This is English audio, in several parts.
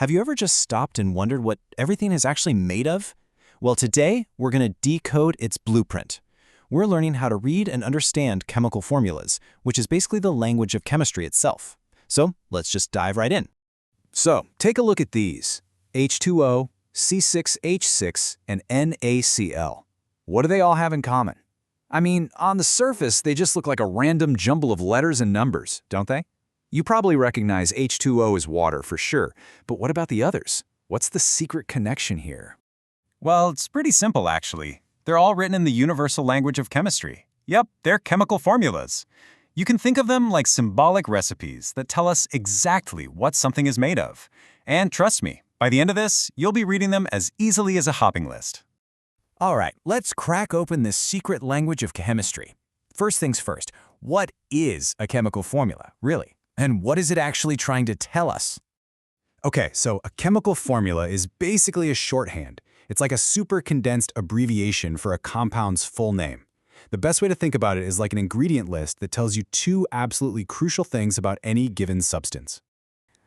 Have you ever just stopped and wondered what everything is actually made of? Well, today, we're going to decode its blueprint. We're learning how to read and understand chemical formulas, which is basically the language of chemistry itself. So let's just dive right in. So take a look at these: H2O, C6H6, and NaCl. What do they all have in common? I mean, on the surface, they just look like a random jumble of letters and numbers, don't they? You probably recognize H2O as water for sure, but what about the others? What's the secret connection here? Well, it's pretty simple, actually. They're all written in the universal language of chemistry. Yep, they're chemical formulas. You can think of them like symbolic recipes that tell us exactly what something is made of. And trust me, by the end of this, you'll be reading them as easily as a hopping list. All right, let's crack open this secret language of chemistry. First things first, what is a chemical formula, really? And what is it actually trying to tell us? Okay, so a chemical formula is basically a shorthand. It's like a super condensed abbreviation for a compound's full name. The best way to think about it is like an ingredient list that tells you two absolutely crucial things about any given substance.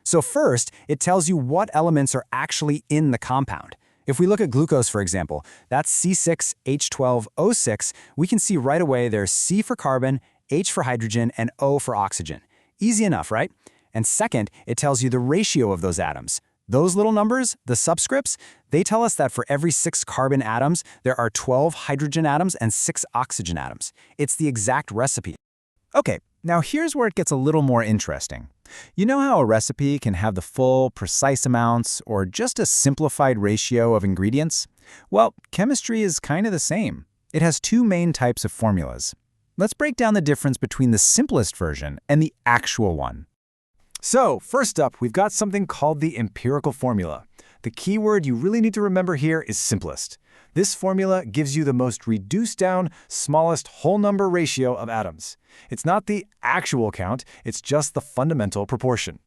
So first, it tells you what elements are actually in the compound. If we look at glucose, for example, that's C6H12O6, we can see right away there's C for carbon, H for hydrogen, and O for oxygen. Easy enough, right? And second, it tells you the ratio of those atoms. Those little numbers, the subscripts, they tell us that for every 6 carbon atoms, there are 12 hydrogen atoms and 6 oxygen atoms. It's the exact recipe. Okay, now here's where it gets a little more interesting. You know how a recipe can have the full, precise amounts or just a simplified ratio of ingredients? Well, chemistry is kind of the same. It has two main types of formulas. Let's break down the difference between the simplest version and the actual one. So, first up, we've got something called the empirical formula. The key word you really need to remember here is simplest. This formula gives you the most reduced down, smallest whole number ratio of atoms. It's not the actual count, it's just the fundamental proportion.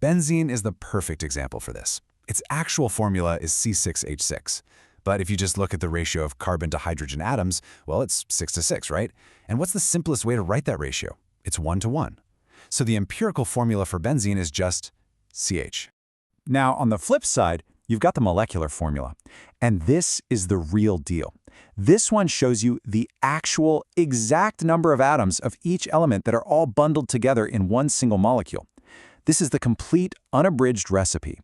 Benzene is the perfect example for this. Its actual formula is C6H6. But if you just look at the ratio of carbon to hydrogen atoms, well, it's 6 to 6, right? And what's the simplest way to write that ratio? It's 1 to 1. So the empirical formula for benzene is just CH. Now, on the flip side, you've got the molecular formula. And this is the real deal. This one shows you the actual exact number of atoms of each element that are all bundled together in one single molecule. This is the complete, unabridged recipe.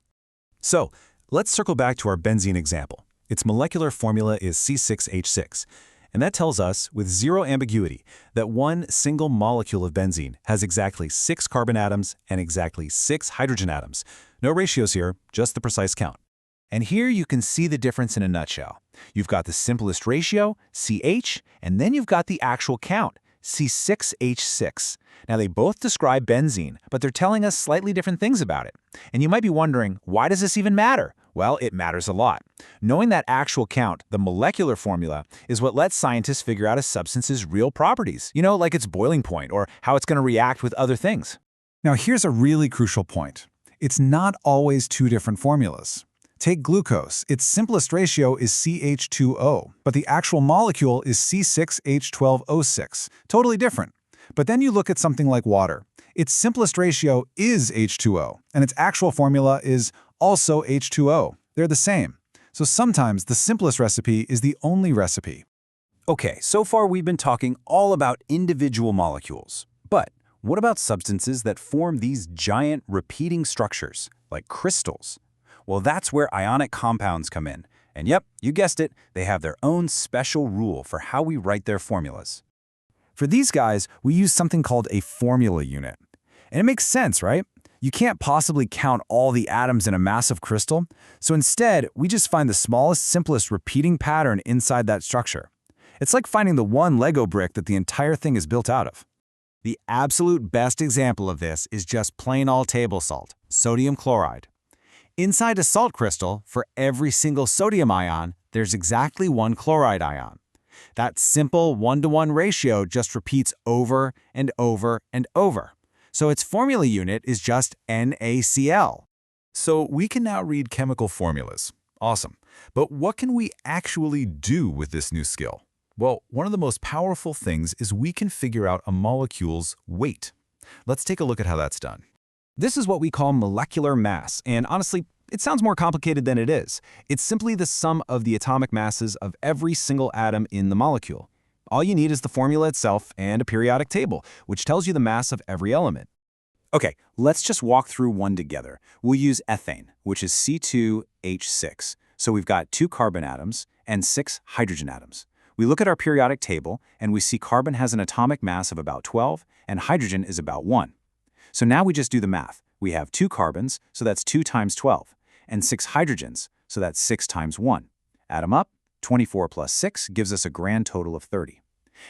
So, let's circle back to our benzene example. Its molecular formula is C6H6, and that tells us, with zero ambiguity, that one single molecule of benzene has exactly 6 carbon atoms and exactly 6 hydrogen atoms. No ratios here, just the precise count. And here you can see the difference in a nutshell. You've got the simplest ratio, CH, and then you've got the actual count, C6H6. Now, they both describe benzene, but they're telling us slightly different things about it. And you might be wondering, why does this even matter? Well, it matters a lot. Knowing that actual count, the molecular formula, is what lets scientists figure out a substance's real properties, like its boiling point or how it's going to react with other things. Now, here's a really crucial point. It's not always two different formulas. Take glucose. Its simplest ratio is CH2O, but the actual molecule is C6H12O6. Totally different. But then you look at something like water. Its simplest ratio is H2O, and its actual formula is also H2O. They're the same. So sometimes the simplest recipe is the only recipe. Okay, so far we've been talking all about individual molecules. But what about substances that form these giant repeating structures, like crystals? Well, that's where ionic compounds come in. And yep, you guessed it, they have their own special rule for how we write their formulas. For these guys, we use something called a formula unit. And it makes sense, right? You can't possibly count all the atoms in a massive crystal, so instead, we just find the smallest, simplest repeating pattern inside that structure. It's like finding the one Lego brick that the entire thing is built out of. The absolute best example of this is just plain old table salt, sodium chloride. Inside a salt crystal, for every single sodium ion, there's exactly one chloride ion. That simple 1-to-1 ratio just repeats over and over and over. So its formula unit is just NaCl. So we can now read chemical formulas. Awesome. But what can we actually do with this new skill? Well, one of the most powerful things is we can figure out a molecule's weight. Let's take a look at how that's done. This is what we call molecular mass, and honestly, It sounds more complicated than it is. It's simply the sum of the atomic masses of every single atom in the molecule. All you need is the formula itself and a periodic table, which tells you the mass of every element. Okay, let's just walk through one together. We'll use ethane, which is C2H6. So we've got 2 carbon atoms and 6 hydrogen atoms. We look at our periodic table, and we see carbon has an atomic mass of about 12, and hydrogen is about 1. So now we just do the math. We have 2 carbons, so that's 2 times 12, and 6 hydrogens, so that's 6 times 1. Add them up, 24 plus 6 gives us a grand total of 30.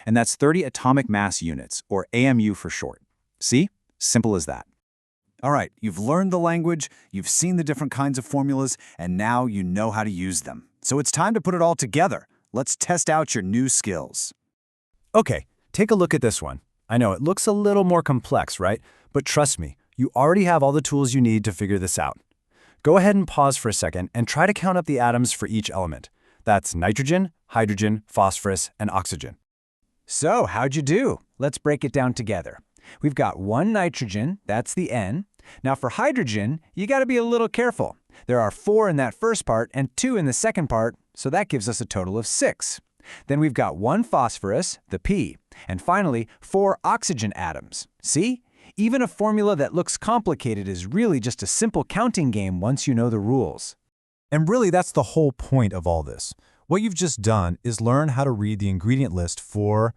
And that's 30 atomic mass units, or AMU for short. See? Simple as that. All right, you've learned the language, you've seen the different kinds of formulas, and now you know how to use them. So it's time to put it all together. Let's test out your new skills. Okay, take a look at this one. I know it looks a little more complex, right? But trust me, you already have all the tools you need to figure this out. Go ahead and pause for a second and try to count up the atoms for each element. That's nitrogen, hydrogen, phosphorus, and oxygen. So, how'd you do? Let's break it down together. We've got 1 nitrogen, that's the N. Now for hydrogen, you gotta be a little careful. There are 4 in that first part and 2 in the second part, so that gives us a total of 6. Then we've got 1 phosphorus, the P, and finally 4 oxygen atoms. See? Even a formula that looks complicated is really just a simple counting game once you know the rules. And really, that's the whole point of all this. What you've just done is learn how to read the ingredient list for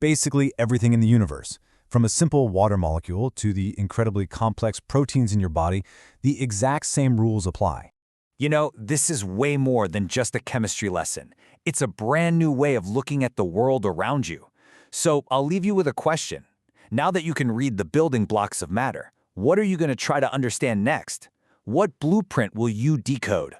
basically everything in the universe. From a simple water molecule to the incredibly complex proteins in your body, the exact same rules apply. You know, this is way more than just a chemistry lesson. It's a brand new way of looking at the world around you. So I'll leave you with a question. Now that you can read the building blocks of matter, what are you going to try to understand next? What blueprint will you decode?